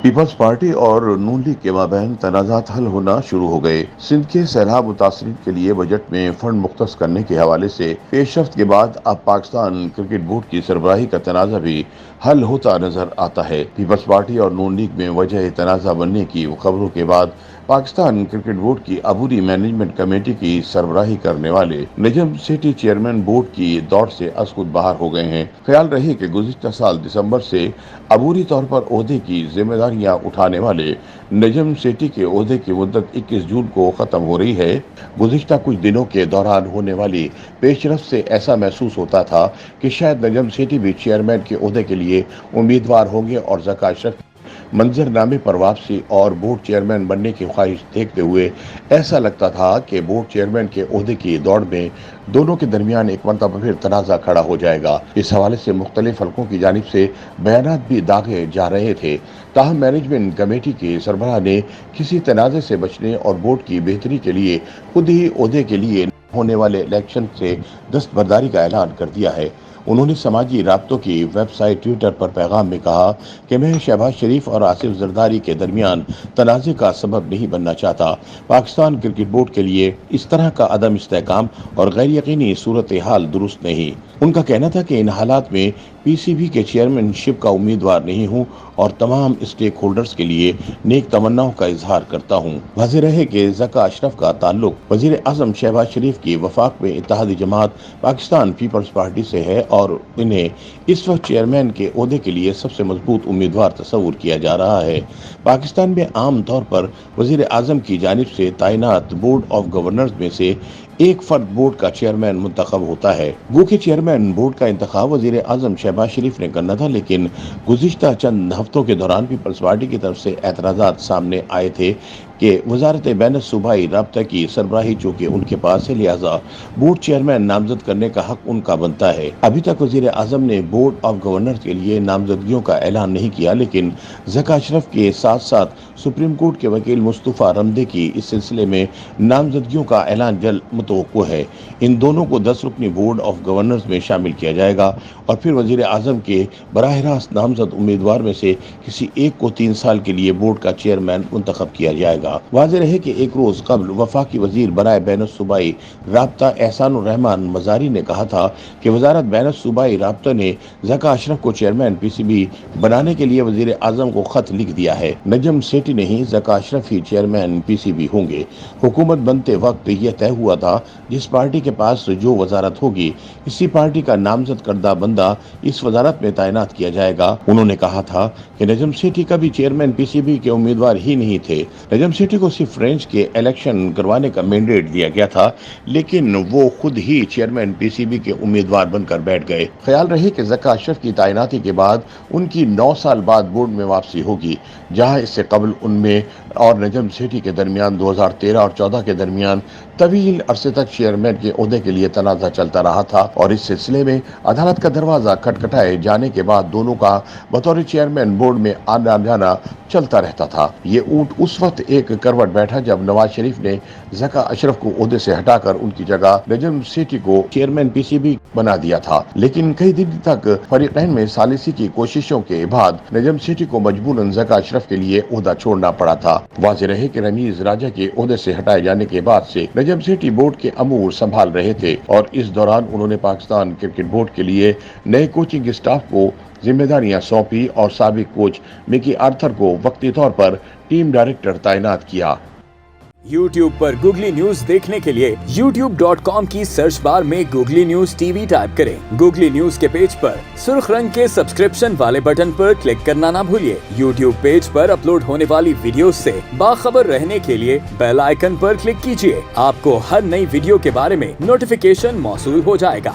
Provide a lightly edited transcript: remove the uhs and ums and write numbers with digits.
Peoples party اور نون league کے مابین تنازعات حل ہونا شروع ہو گئے۔ سندھ کے سیلاب متاثرین کے لیے بجٹ میں فنڈ مختص کرنے کے حوالے سے پیش رفت کے بعد اب پاکستان کرکٹ بورڈ کی سربراہی کا تنازع بھی حل ہوتا نظر آتا ہے۔ پیپلز پارٹی اور نون لیگ میں وجہ تنازع بننے کی خبروں کے بعد پاکستان کرکٹ بورڈ کی عبوری مینجمنٹ کمیٹی کی سربراہی کرنے والے نجم سیٹھی چیئرمین بورڈ کی دوڑ سے از خود باہر ہو گئے ہیں۔ خیال رہے کہ گزشتہ سال دسمبر سے عبوری طور پر عہدے کی ذمہ داریاں اٹھانے والے نجم سیٹھی کے عہدے کی مدت 21 جون کو ختم ہو رہی ہے۔ گزشتہ کچھ دنوں کے دوران ہونے والی پیش رفت سے ایسا محسوس ہوتا تھا کہ شاید نجم سیٹھی بھی چیئرمین کے عہدے کے لیے امیدوار ہوں گے اور ذکا اشرف منظر نامے پر واپسی اور بورڈ چیئرمین بننے کی خواہش دیکھتے ہوئے ایسا لگتا تھا کہ بورڈ چیئرمین کے عہدے کی دوڑ میں دونوں کے درمیان ایک مرتبہ پھر تنازع کھڑا ہو جائے گا۔ اس حوالے سے مختلف حلقوں کی جانب سے بیانات بھی داغے جا رہے تھے۔ تاہم مینجمنٹ کمیٹی کے سربراہ نے کسی تنازع سے بچنے اور بورڈ کی بہتری کے لیے خود ہی عہدے کے لیے ہونے والے الیکشن سے دستبرداری کا اعلان کر دیا ہے۔ انہوں نے سماجی رابطوں کی ویب سائٹ ٹویٹر پر پیغام میں کہا کہ میں شہباز شریف اور آصف زرداری کے درمیان تنازع کا سبب نہیں بننا چاہتا۔ پاکستان کرکٹ بورڈ کے لیے اس طرح کا عدم استحکام اور غیر یقینی صورتحال درست نہیں۔ ان کا کہنا تھا کہ ان حالات میں پی سی بی کے چیئرمین شپ کا امیدوار نہیں ہوں اور تمام اسٹیک ہولڈرز کے لیے نیک تمناؤں کا اظہار کرتا ہوں۔ واضح رہے کہ ذکا اشرف کا تعلق وزیر اعظم شہباز شریف کی وفاق میں اتحادی جماعت پاکستان پیپلز پارٹی سے ہے اور انہیں اس وقت چیئرمین کے عہدے کے لیے سب سے مضبوط امیدوار تصور کیا جا رہا ہے۔ پاکستان میں عام طور پر وزیر اعظم کی جانب سے تعینات بورڈ آف گورنرز میں سے ایک فرد بورڈ کا چیئرمین منتخب ہوتا ہے۔ گو کہ چیئرمین بورڈ کا انتخاب وزیر اعظم شہباز شریف نے کرنا تھا، لیکن گزشتہ چند ہفتوں کے دوران پیپلز پارٹی کی طرف سے اعتراضات سامنے آئے تھے کہ وزارت بین الصوبائی رابطہ کی سربراہی چونکہ ان کے پاس ہے، لہٰذا بورڈ چیئرمین نامزد کرنے کا حق ان کا بنتا ہے۔ ابھی تک وزیر اعظم نے بورڈ آف گورنر کے لیے نامزدگیوں کا اعلان نہیں کیا، لیکن ذکا اشرف کے ساتھ ساتھ سپریم کورٹ کے وکیل مصطفیٰ رمدے کی اس سلسلے میں نامزدگیوں کا اعلان جلد متوقع ہے۔ ان دونوں کو 10 رکنی بورڈ آف گورنرز میں شامل کیا جائے گا اور پھر وزیر اعظم کے براہ راست نامزد امیدوار میں سے کسی ایک کو 3 سال کے لیے بورڈ کا چیئرمین منتخب کیا جائے گا۔ واضح رہے کہ ایک روز قبل وفاقی وزیر برائے بین الصوبائی رابطہ احسان الرحمان مزاری نے کہا تھا کہ وزارت بین الصوبائی رابطہ نے ذکا اشرف کو چیئرمین پی سی بی بنانے کے لیے وزیر اعظم کو خط لکھ دیا ہے۔ نجم سیٹھی نہیں، ذکا اشرف ہی چیئرمین پی سی بی ہوں گے۔ حکومت بنتے وقت یہ طے ہوا تھا جس پارٹی کے پاس جو وزارت ہوگی اسی پارٹی کا نامزد کردہ بندہ اس وزارت میں تعینات کیا جائے گا۔ انہوں نے کہا تھا کہ نجم سیٹھی کبھی چیئرمین پی سی بی کے امیدوار ہی نہیں تھے۔ نجم سیٹھی کو صرف رینج کے الیکشن کروانے کا مینڈیٹ دیا گیا تھا، لیکن وہ خود ہی چیئرمین پی سی بی کے امیدوار بن کر بیٹھ گئے۔ خیال رہے کہ ذکا اشرف کی تعیناتی کے بعد ان کی 9 سال بعد بورڈ میں واپسی ہوگی، جہاں اس سے قبل ان میں اور نجم سیٹھی کے درمیان 2013 اور 14 کے درمیان طویل عرصے تک چیئرمین کے عہدے کے لیے تنازع چلتا رہا تھا اور اس سلسلے میں عدالت کا دروازہ کھٹکھٹائے جانے کے بعد دونوں کا بطور چیئرمین بورڈ میں آنا جانا چلتا رہتا تھا۔ یہ اونٹ اس وقت ایک کروٹ بیٹھا جب نواز شریف نے ذکا اشرف کو عہدے سے ہٹا کر ان کی جگہ نجم سیٹھی کو چیئرمین پی سی بی بنا دیا تھا، لیکن کئی دن تک فریقین میں ثالثی کی کوششوں کے بعد نجم سیٹھی کو مجبوراً ذکا اشرف کے لیے عہدہ چھوڑنا پڑا تھا۔ واضح رہے کہ رمیز راجہ کے عہدے سے ہٹائے جانے کے بعد سے نجم سیٹھی بورڈ کے امور سنبھال رہے تھے اور اس دوران انہوں نے پاکستان کرکٹ بورڈ کے لیے نئے کوچنگ اسٹاف کو ذمہ داریاں سونپی اور سابق کوچ مکی آرتھر کو وقتی طور پر ٹیم ڈائریکٹر تعینات کیا۔ YouTube پر گوگلی نیوز دیکھنے کے لیے youtube.com کی سرچ بار میں googly news T V type کریں۔ گوگلی نیوز کے پیج پر سرخ رنگ کے سبسکرپشن والے بٹن پر کلک کرنا نہ بھولیے۔ YouTube پیج پر اپلوڈ ہونے والی ویڈیوز سے باخبر رہنے کے لیے بیل آئیکن پر کلک کیجیے۔ آپ کو ہر نئی ویڈیو کے بارے میں نوٹیفیکیشن موصول ہو جائے گا۔